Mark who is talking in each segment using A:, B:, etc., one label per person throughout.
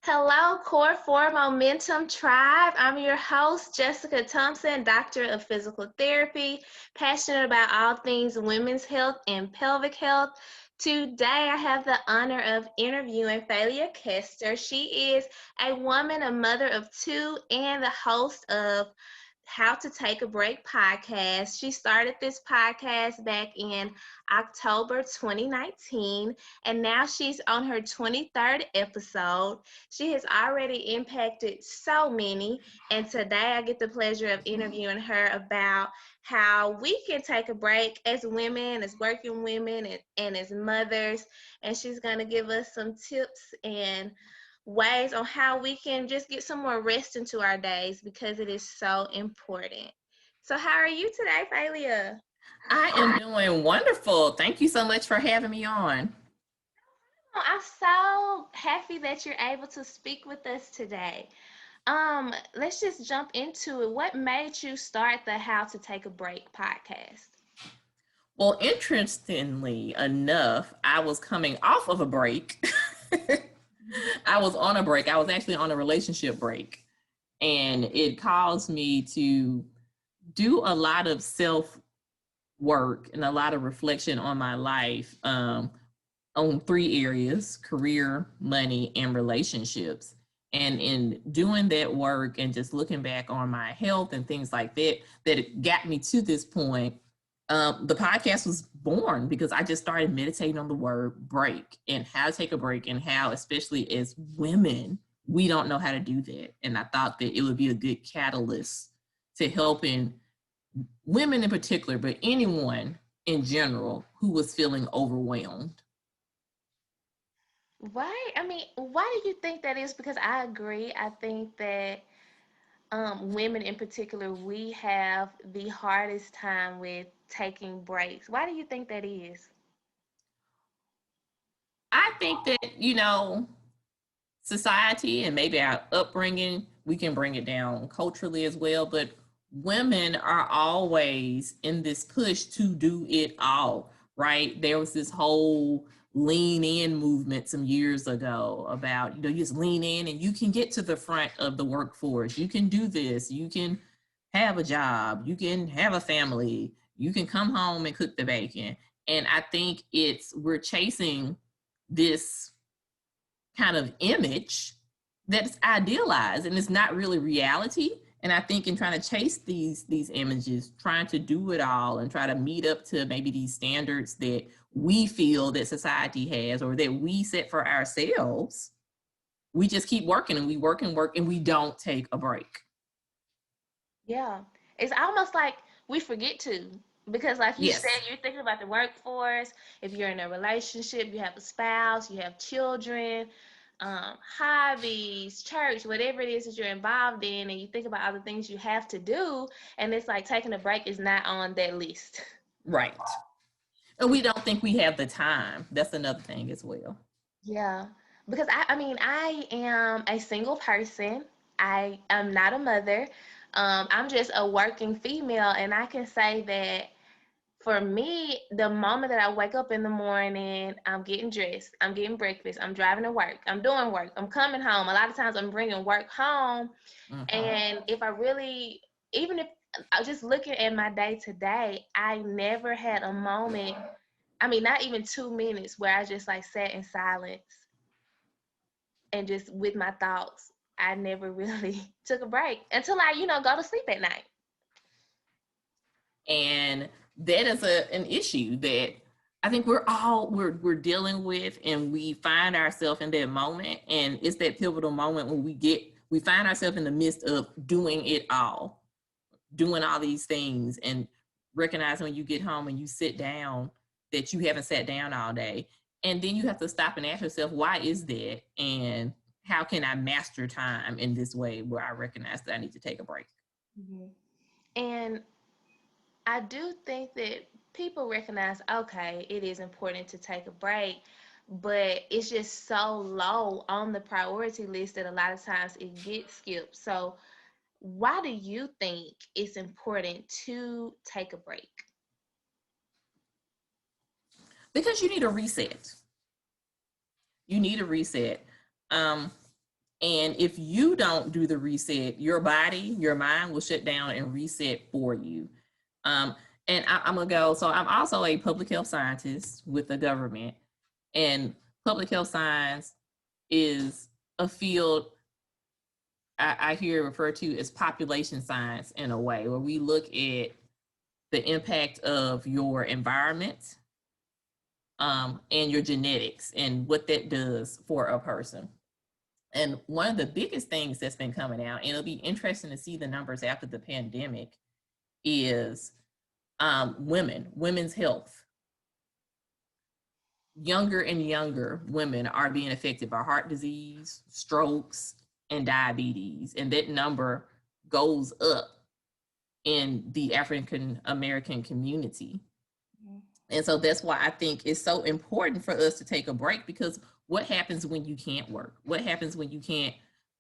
A: Hello, Core 4 Momentum Tribe. I'm your host, Jessica Thompson, Doctor of Physical Therapy, passionate about all things women's health and pelvic health. Today, I have the honor of interviewing Phalia Kester. She is a woman, a mother of two, and the host of How to Take a Break podcast. She started this podcast back in October 2019, and now she's on her 23rd episode. She has already impacted so many, and today I get the pleasure of interviewing her about how we can take a break as women, as working women, and as mothers. And she's going to give us some tips and ways on how we can just get some more rest into our days because it is so important. So how are you today, Phalia?
B: I am doing wonderful. Thank you so much for having me on.
A: I'm so happy that you're able to speak with us today. Let's just jump into it. What made you start the How to Take a Break podcast?
B: Well, interestingly enough, I was coming off of a break. I was on a break. I was actually on a relationship break. And it caused me to do a lot of self work and a lot of reflection on my life on three areas: career, money, and relationships. And in doing that work and just looking back on my health and things like that, that it got me to this point. The podcast was born because I just started meditating on the word break and how to take a break, and how, especially as women, we don't know how to do that. And I thought that it would be a good catalyst to helping women in particular, but anyone in general who was feeling overwhelmed.
A: Why? I mean, why do you think that is? Because I agree. I think that women in particular, we have the hardest time with taking breaks. Why do you think that is?
B: I think that, society and maybe our upbringing, we can bring it down culturally as well, but women are always in this push to do it all, right? There was this whole lean in movement some years ago about, you just lean in and you can get to the front of the workforce. You can do this. You can have a job. You can have a family. You can come home and cook the bacon. And I think we're chasing this kind of image that's idealized and it's not really reality. And I think in trying to chase these images, trying to do it all and try to meet up to maybe these standards that we feel that society has or that we set for ourselves, we just keep working and we work and work and we don't take a break.
A: Yeah. It's almost like we forget to, because like you said,
B: Yes.
A: you're thinking about the workforce. If you're in a relationship, you have a spouse, you have children, hobbies, church, whatever it is that you're involved in, and you think about all the things you have to do, and it's like taking a break is not on that list.
B: Right. And we don't think we have the time. That's another thing as well.
A: Yeah, because I mean, I am a single person. I am not a mother. I'm just a working female, and I can say that for me, the moment that I wake up in the morning, I'm getting dressed, I'm getting breakfast, I'm driving to work, I'm doing work, I'm coming home. A lot of times I'm bringing work home.
B: Mm-hmm.
A: And if I really, even if I'm just looking at my day to day, I never had a moment, I mean, not even 2 minutes where I just like sat in silence and just with my thoughts. I never really took a break until I, go to sleep at night.
B: And that is an issue that I think we're dealing with, and we find ourselves in that moment, and it's that pivotal moment when we find ourselves in the midst of doing it all, doing all these things, and recognizing when you get home and you sit down that you haven't sat down all day, and then you have to stop and ask yourself, why is that, and how can I master time in this way where I recognize that I need to take a break.
A: Mm-hmm. And I do think that people recognize, okay, it is important to take a break, but it's just so low on the priority list that a lot of times it gets skipped. So, why do you think it's important to take a break?
B: Because you need a reset. You need a reset. Um, And if you don't do the reset, your body, your mind will shut down and reset for you. And I'm gonna go. So I'm also a public health scientist with the government, and public health science is a field I hear referred to as population science in a way, where we look at the impact of your environment and your genetics and what that does for a person. And one of the biggest things that's been coming out, and it'll be interesting to see the numbers after the pandemic, is women's health. Younger and younger women are being affected by heart disease, strokes, and diabetes. And that number goes up in the African American community. And so that's why I think it's so important for us to take a break, because what happens when you can't work? What happens when you can't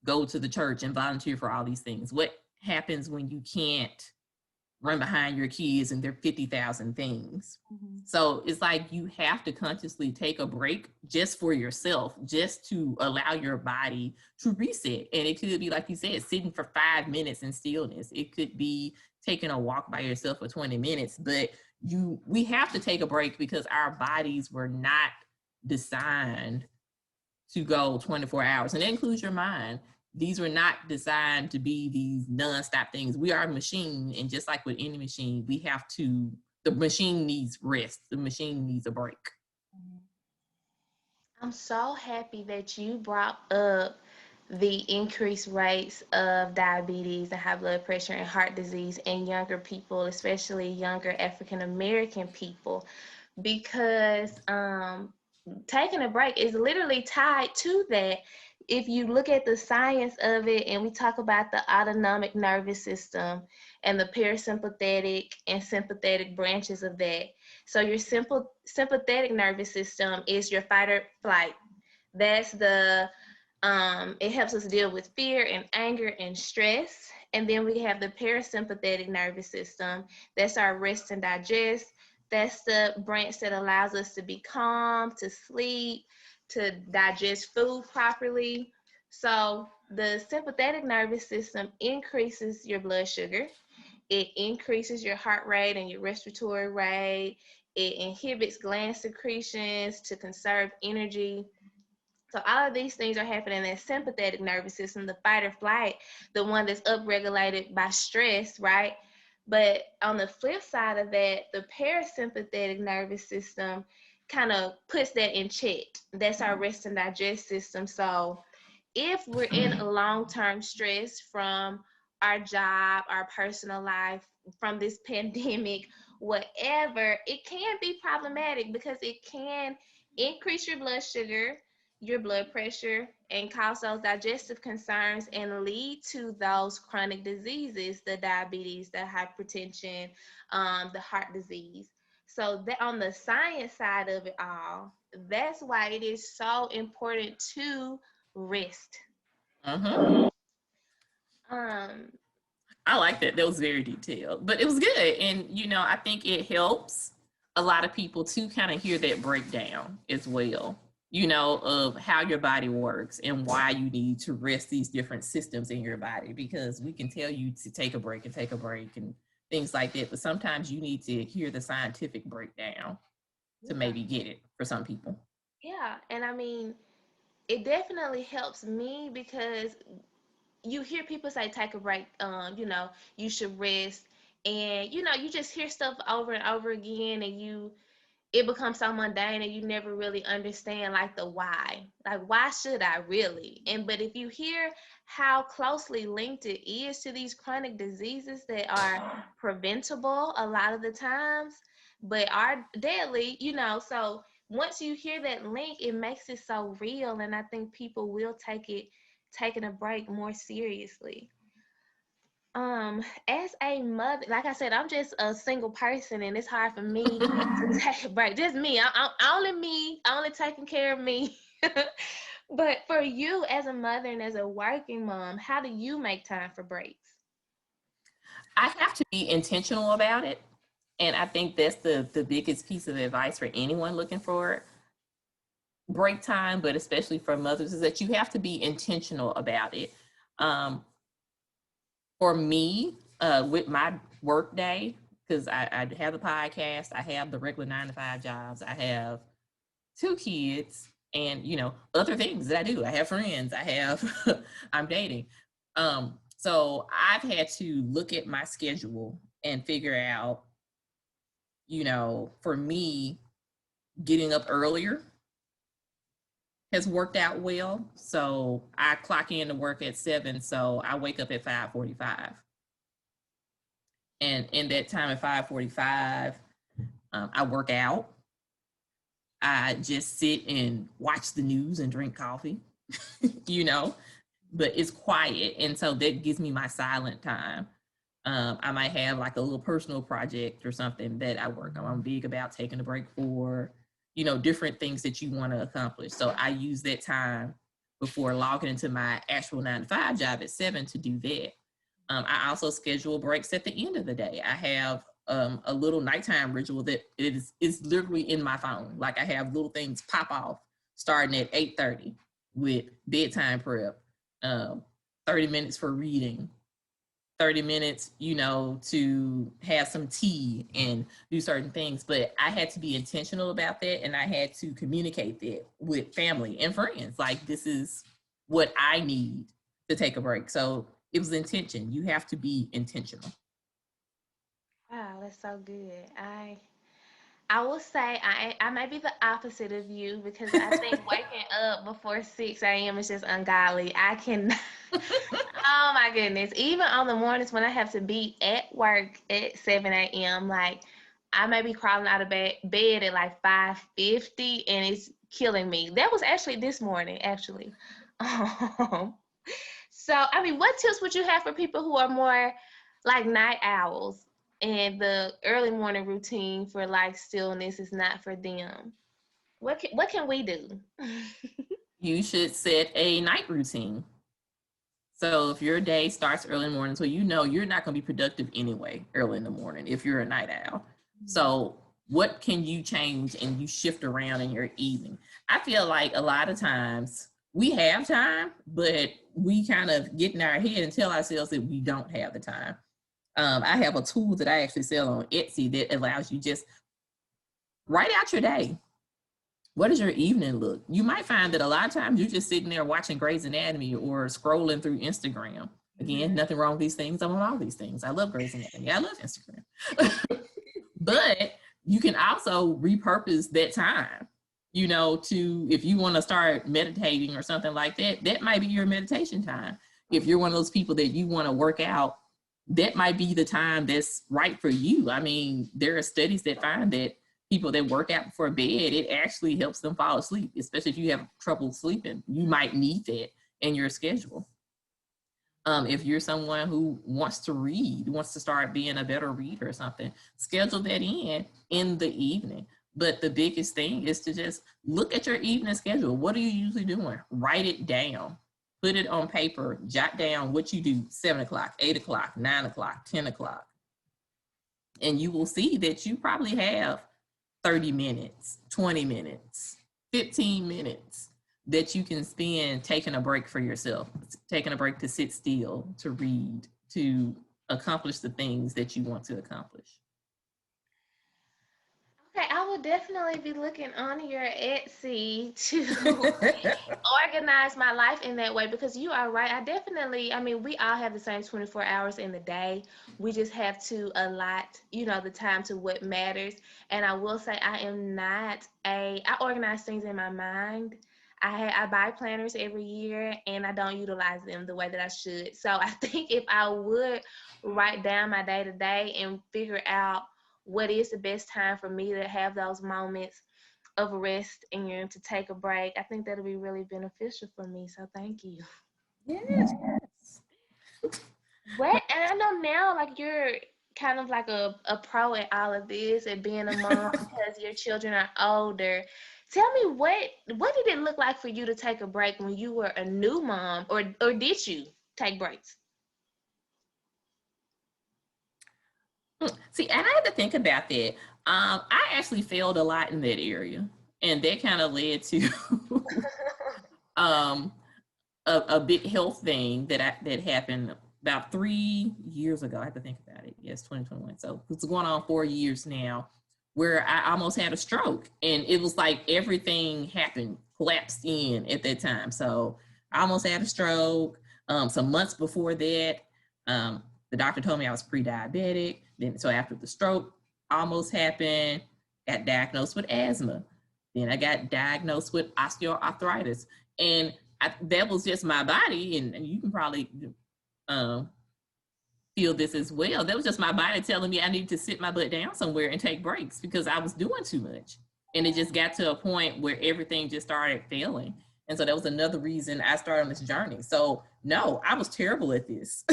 B: go to the church and volunteer for all these things? What happens when you can't run behind your kids and their 50,000 things? So it's like you have to consciously take a break just for yourself, just to allow your body to reset. And it could be, like you said, sitting for 5 minutes in stillness. It could be taking a walk by yourself for 20 minutes, but we have to take a break because our bodies were not designed to go 24 hours. And that includes your mind. These were not designed to be these nonstop things. We are a machine, and just like with any machine, the machine needs rest. The machine needs a break.
A: I'm so happy that you brought up the increased rates of diabetes and high blood pressure and heart disease in younger people, especially younger African American people, because taking a break is literally tied to that. If you look at the science of it, and we talk about the autonomic nervous system and the parasympathetic and sympathetic branches of that. So your sympathetic nervous system is your fight or flight. That's it helps us deal with fear and anger and stress. And then we have the parasympathetic nervous system. That's our rest and digest. That's the branch that allows us to be calm, to sleep, to digest food properly. So the sympathetic nervous system increases your blood sugar. It increases your heart rate and your respiratory rate. It inhibits gland secretions to conserve energy. So all of these things are happening in that sympathetic nervous system, the fight or flight, the one that's upregulated by stress, right? But on the flip side of that, the parasympathetic nervous system kind of puts that in check. That's our rest and digest system. So if we're in a long-term stress from our job, our personal life, from this pandemic, whatever, it can be problematic because it can increase your blood sugar, your blood pressure, and cause those digestive concerns and lead to those chronic diseases, the diabetes, the hypertension, the heart disease. So that on the science side of it all, that's why it is so important to rest.
B: Mm-hmm.
A: Um,
B: I like that. That was very detailed, but it was good. And, I think it helps a lot of people to kind of hear that breakdown as well, of how your body works and why you need to rest these different systems in your body, because we can tell you to take a break and things like that. But sometimes you need to hear the scientific breakdown to maybe get it for some people.
A: yeah, and I mean, it definitely helps me because you hear people say take a break, you should rest, and you just hear stuff over and over again, and it becomes so mundane, and you never really understand like the why. Like, why should I really? But if you hear how closely linked it is to these chronic diseases that are preventable a lot of the times, but are deadly, so once you hear that link, it makes it so real, and I think people will taking a break more seriously. As a mother, like I said, I'm just a single person, and it's hard for me to take a break. Just me. I'm only taking care of me. But for you, as a mother and as a working mom, how do you make time for breaks?
B: I have to be intentional about it. And I think that's the biggest piece of advice for anyone looking for break time, but especially for mothers, is that you have to be intentional about it. For me, with my work day, because I have the podcast, I have the regular 9 to 5 jobs, I have 2 kids, and other things that I do. I have friends. I have I'm dating. So I've had to look at my schedule and figure out, for me, getting up earlier has worked out well. So I clock in to work at 7, so I wake up at 5:45. And in that time at 5:45, I work out. I just sit and watch the news and drink coffee, but it's quiet. And so that gives me my silent time. I might have like a little personal project or something that I work on. I'm big about taking a break for, different things that you want to accomplish. So I use that time before logging into my actual 9 to 5 job at 7 to do that. I also schedule breaks at the end of the day. I have a little nighttime ritual that is literally in my phone. Like I have little things pop off starting at 8:30 with bedtime prep, 30 minutes for reading, 30 minutes, to have some tea and do certain things. But I had to be intentional about that, and I had to communicate that with family and friends. Like, this is what I need to take a break. So it was intention. You have to be intentional.
A: Wow, that's so good. I will say I may be the opposite of you because I think waking up before 6 a.m. is just ungodly. I can, oh my goodness. Even on the mornings when I have to be at work at 7 a.m., like I may be crawling out of bed at like 5:50 and it's killing me. That was actually this morning, actually. Um, so, I mean, what tips would you have for people who are more like night owls and the early morning routine for like stillness is not for them? What can we do?
B: You should set a night routine. So if your day starts early in the morning, so you're not going to be productive anyway early in the morning if you're a night owl. So what can you change and you shift around in your evening? I feel like a lot of times we have time, but we kind of get in our head and tell ourselves that we don't have the time. I have a tool that I actually sell on Etsy that allows you just write out your day. What does your evening look? You might find that a lot of times you're just sitting there watching Grey's Anatomy or scrolling through Instagram. Again, nothing wrong with these things. I want all these things. I love Grey's Anatomy. I love Instagram. But you can also repurpose that time, to, if you want to start meditating or something like that, that might be your meditation time. If you're one of those people that you want to work out, that might be the time that's right for you. I mean, there are studies that find that people that work out before bed, it actually helps them fall asleep, especially if you have trouble sleeping. You might need that in your schedule. If you're someone who wants to read, wants to start being a better reader or something, schedule that in the evening. But the biggest thing is to just look at your evening schedule. What are you usually doing? Write it down. Put it on paper. Jot down what you do 7 o'clock, 8 o'clock, 9 o'clock, 10 o'clock. And you will see that you probably have 30 minutes, 20 minutes, 15 minutes that you can spend taking a break for yourself, taking a break to sit still, to read, to accomplish the things that you want to accomplish.
A: Okay, I will definitely be looking on your Etsy to organize my life in that way because you are right. I mean, we all have the same 24 hours in the day. We just have to allot, the time to what matters. And I will say, I organize things in my mind. I buy planners every year and I don't utilize them the way that I should. So I think if I would write down my day to day and figure out what is the best time for me to have those moments of rest and to take a break, I think that'll be really beneficial for me. So thank you.
B: Yes.
A: And I know now, like you're kind of like a pro at all of this and being a mom because your children are older. Tell me what did it look like for you to take a break when you were a new mom, or did you take breaks?
B: See, and I had to think about that. I actually failed a lot in that area. And that kind of led to a big health thing that happened about 3 years ago. I have to think about it. Yes, 2021. So it's going on 4 years now, where I almost had a stroke, and it was like everything happened, collapsed in at that time. So I almost had a stroke. Some months before that, the doctor told me I was pre-diabetic. Then, so after the stroke almost happened, got diagnosed with asthma. Then I got diagnosed with osteoarthritis, and that was just my body, and you can probably feel this as well. That was just my body telling me I needed to sit my butt down somewhere and take breaks because I was doing too much. And it just got to a point where everything just started failing. And so that was another reason I started on this journey. So no, I was terrible at this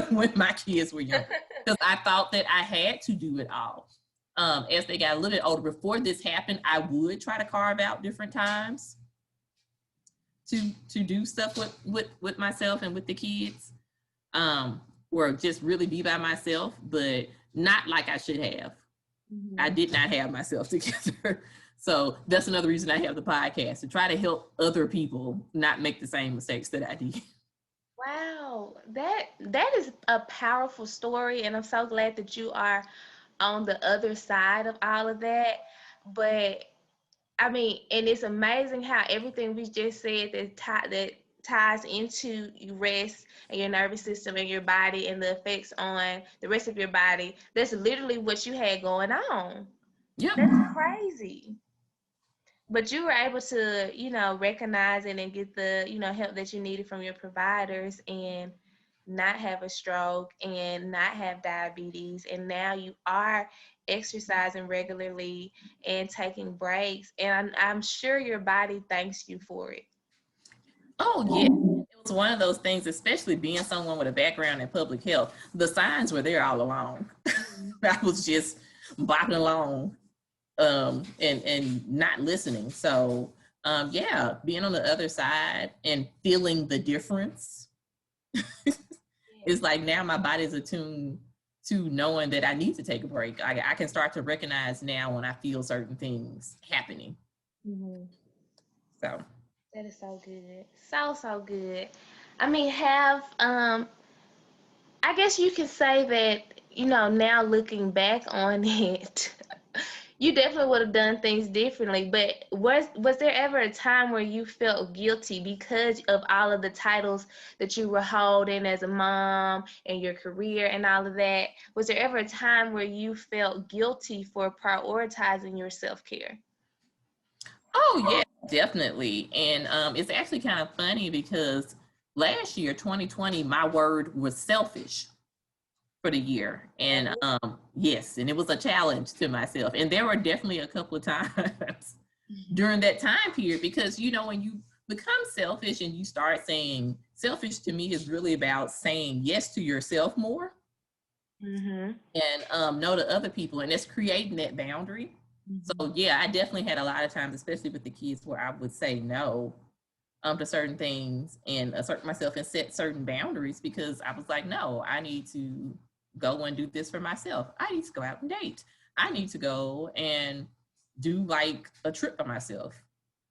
B: when my kids were young because I thought that I had to do it all. As they got a little bit older, before this happened, I would try to carve out different times to do stuff with myself and with the kids, or just really be by myself, but not like I should have. Mm-hmm. I did not have myself together. So that's another reason I have the podcast, to try to help other people not make the same mistakes that I did.
A: Wow, that is a powerful story, and I'm so glad that you are on the other side of all of that. But I mean, and it's amazing how everything we just said that ties into rest and your nervous system and your body and the effects on the rest of your body. That's literally what you had going on.
B: Yeah,
A: that's crazy. But you were able to, recognize it and get the, help that you needed from your providers and not have a stroke and not have diabetes. And now you are exercising regularly and taking breaks. And I'm sure your body thanks you for it.
B: Oh, yeah. It was one of those things, especially being someone with a background in public health. The signs were there all along. I was just bopping along. And not listening. So yeah, being on the other side and feeling the difference is like, now my body's attuned to knowing that I need to take a break. I can start to recognize now when I feel certain things happening. Mm-hmm. So
A: that is so good. So good. I mean, I guess you could say that, now looking back on it, you definitely would have done things differently. But was there ever a time where you felt guilty because of all of the titles that you were holding as a mom and your career and all of that? Was there ever a time where you felt guilty for prioritizing your self-care?
B: Oh, yeah, definitely. And it's actually kind of funny because last year, 2020, my word was selfish for the year. And yes, and it was a challenge to myself. And there were definitely a couple of times during that time period, because, when you become selfish and you start saying, selfish to me is really about saying yes to yourself more, mm-hmm. and no to other people. And it's creating that boundary. Mm-hmm. So yeah, I definitely had a lot of times, especially with the kids, where I would say no to certain things and assert myself and set certain boundaries, because I was like, no, I need to go and do this for myself. I need to go out and date. I need to go and do like a trip by myself,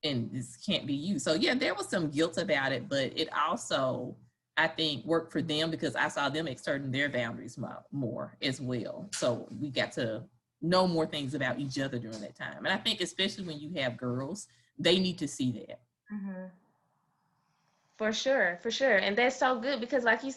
B: and this can't be you. So yeah, there was some guilt about it, but it also, I think, worked for them because I saw them exerting their boundaries more as well. So we got to know more things about each other during that time. And I think especially when you have girls, they need to see that. Mm-hmm.
A: For sure. And that's so good because, like, you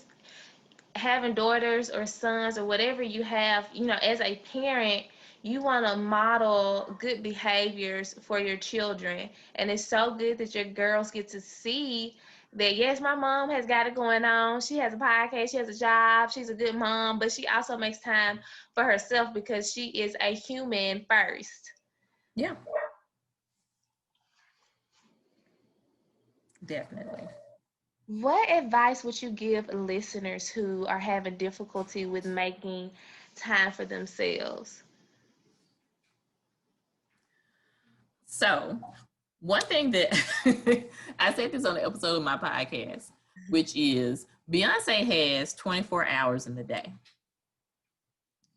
A: having daughters or sons or whatever you have, as a parent, you want to model good behaviors for your children. And it's so good that your girls get to see that, yes, my mom has got it going on. She has a podcast, she has a job, she's a good mom, but she also makes time for herself because she is a human first.
B: Yeah. Definitely.
A: What advice would you give listeners who are having difficulty with making time for themselves?
B: So, one thing that I said this on the episode of my podcast, which is Beyonce has 24 hours in the day.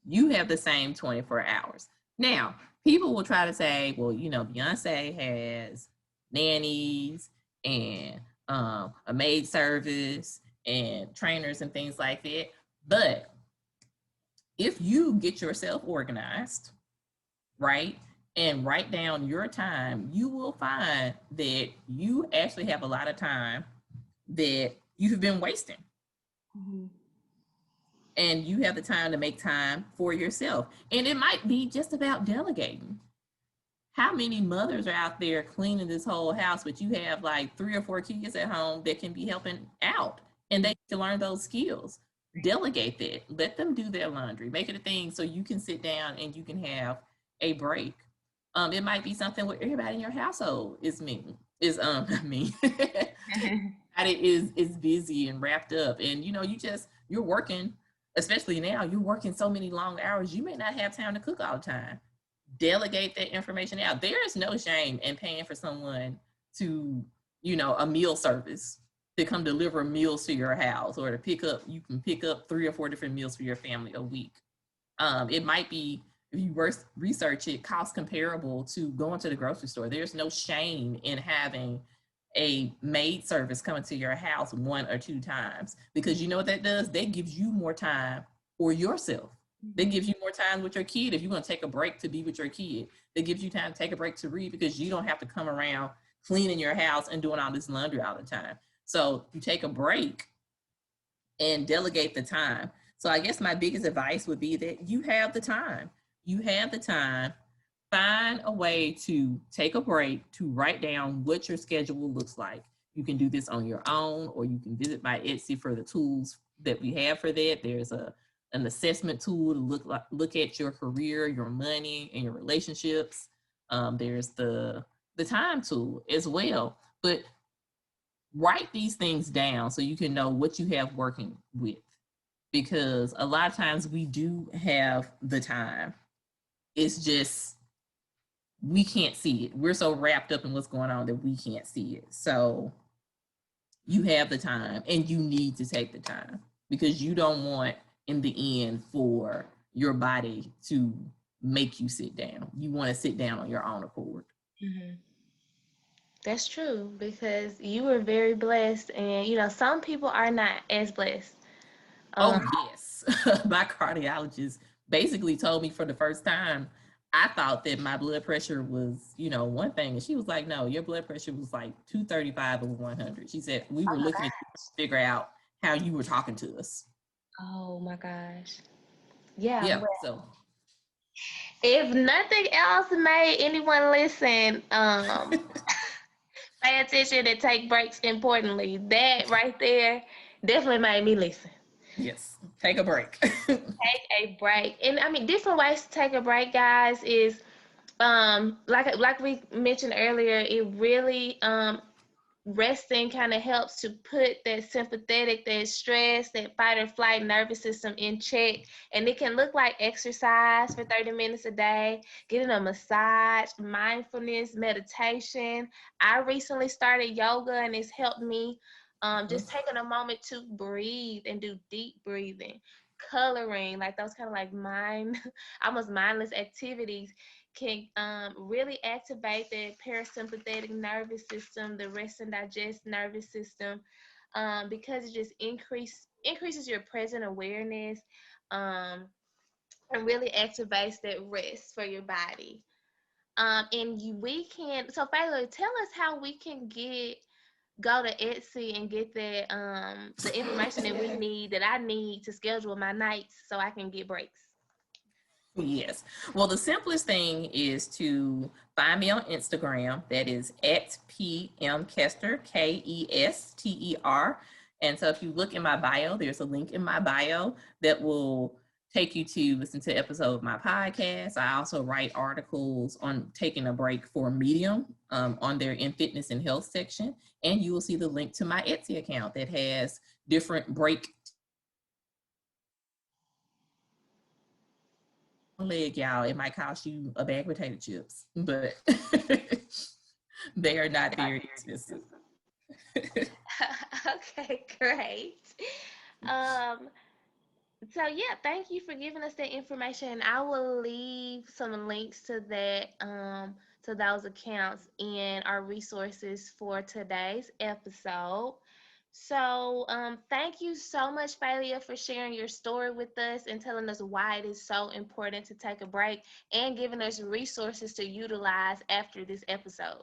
B: You have the same 24 hours. Now, people will try to say, well, you know, Beyonce has nannies and a maid service and trainers and things like that. But if you get yourself organized, right, and write down your time, you will find that you actually have a lot of time that you've been wasting. Mm-hmm. And you have the time to make time for yourself. And it might be just about delegating. How many mothers are out there cleaning this whole house, but you have like 3 or 4 kids at home that can be helping out and they can learn those skills? Delegate that. Let them do their laundry. Make it a thing so you can sit down and you can have a break. It might be something where everybody in your household is is busy and wrapped up, and you know, you're working, especially now, you're working so many long hours, you may not have time to cook all the time. Delegate that information out. There is no shame in paying for someone to, you know, a meal service to come deliver meals to your house, or to you can pick up 3 or 4 different meals for your family a week. It might be, if you research it, cost comparable to going to the grocery store. There's no shame in having a maid service coming to your house 1 or 2 times, because you know what that does? That gives you more time for yourself. That gives you more time with your kid. If you're going to take a break to be with your kid, that gives you time to take a break to read, because you don't have to come around cleaning your house and doing all this laundry all the time. So you take a break and delegate the time. So I guess my biggest advice would be that you have the time. You have the time. Find a way to take a break, to write down what your schedule looks like. You can do this on your own, or you can visit my Etsy for the tools that we have for that. There's an assessment tool to look at your career, your money, and your relationships. There's the time tool as well. But write these things down so you can know what you have working with, because a lot of times we do have the time. It's just we can't see it. We're so wrapped up in what's going on that we can't see it. So you have the time, and you need to take the time, because you don't want in the end for your body to make you sit down. You want to sit down on your own accord.
A: Mm-hmm. That's true, because you were very blessed, and you know, some people are not as blessed.
B: Oh yes. My cardiologist basically told me for the first time, I thought that my blood pressure was, you know, one thing, and she was like, no, your blood pressure was like 235 over 100. She said, we were looking at you to figure out how you were talking to us.
A: Oh my gosh. Yeah.
B: Yeah.
A: Well,
B: So
A: if nothing else made anyone listen, pay attention and take breaks importantly. That right there definitely made me listen.
B: yes, take a break.
A: Take a break. And I mean, different ways to take a break, guys, is like we mentioned earlier, it really resting kind of helps to put that sympathetic, that stress, that fight or flight nervous system in check. And it can look like exercise for 30 minutes a day, getting a massage, mindfulness, meditation. I recently started yoga, and it's helped me just taking a moment to breathe and do deep breathing. Coloring, like those kind of like almost mindless activities, can really activate the parasympathetic nervous system, the rest and digest nervous system, because it just increases your present awareness, and really activates that rest for your body. We can. So, Phalia, tell us how we can go to Etsy and get the information that we need, that I need to schedule my nights so I can get breaks.
B: Yes. Well, the simplest thing is to find me on Instagram. That is at @PMKester, Kester. And so if you look in my bio, there's a link in my bio that will take you to listen to episode of my podcast. I also write articles on taking a break for Medium on their In Fitness and Health section. And you will see the link to my Etsy account that has different break leg, y'all. It might cost you a bag of potato chips, but they are not very expensive.
A: Okay, great. So yeah, thank you for giving us that information. And I will leave some links to those accounts in our resources for today's episode. So thank you so much, Phalia, for sharing your story with us and telling us why it is so important to take a break and giving us resources to utilize after this episode.